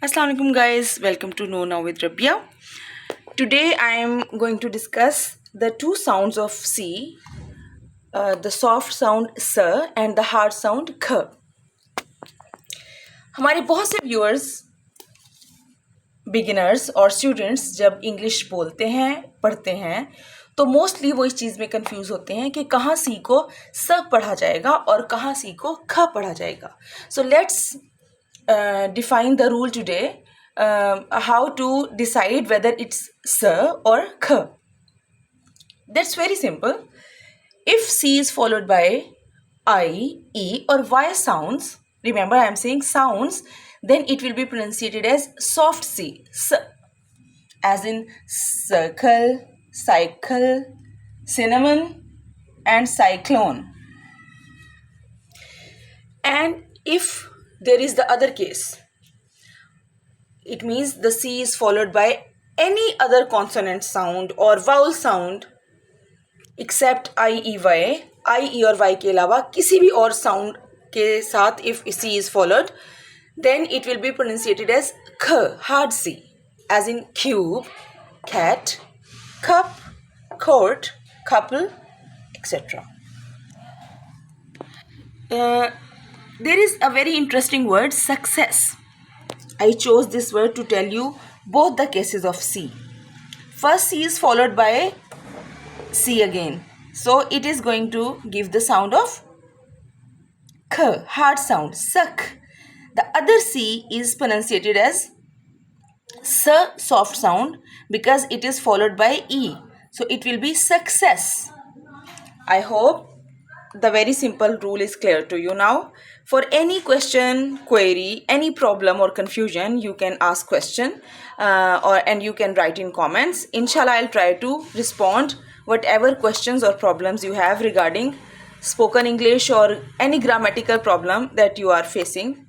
Assalamu alaikum guys, welcome to Know Now with Rabia. Today I am going to discuss the two sounds of C, the soft sound S and the hard sound K. हमारे बहुत से viewers beginners और students जब English बोलते हैं पढ़ते हैं तो मोस्टली वो इस चीज़ में कंफ्यूज होते हैं कि कहाँ सी को स पढ़ा जाएगा और कहाँ सी को ख पढ़ा जाएगा. So let's define the rule today, how to decide whether it's S or K. That's very simple. If C is followed by I, E or Y sounds, remember I am saying sounds, then it will be pronunciated as soft C, S, as in circle, cycle, cinnamon and cyclone. And if there is the other case, it means the C is followed by any other consonant sound or vowel sound except I, E, Y. I, E और Y के अलावा किसी भी और sound के साथ if C is followed, then it will be pronunciated as K, hard C, as in cube, cat, cup, court, couple, etc. There is a very interesting word, success. I chose this word to tell you both the cases of C. First C is followed by C again. So it is going to give the sound of K, hard sound, suck. The other C is pronunciated as S, soft sound, because it is followed by E. So it will be success. I hope the very simple rule is clear to you now. For any question, query, any problem or confusion, you can ask question and you can write in comments. Inshallah, I'll try to respond whatever questions or problems you have regarding spoken English or any grammatical problem that you are facing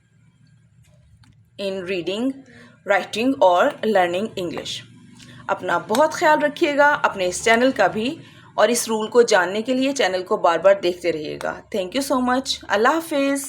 in reading, writing or learning English. अपना बहुत ख्याल रखिएगा, अपने इस channel का भी, और इस रूल को जानने के लिए चैनल को बार बार देखते रहिएगा. Thank you so much. अल्लाह हाफिज़.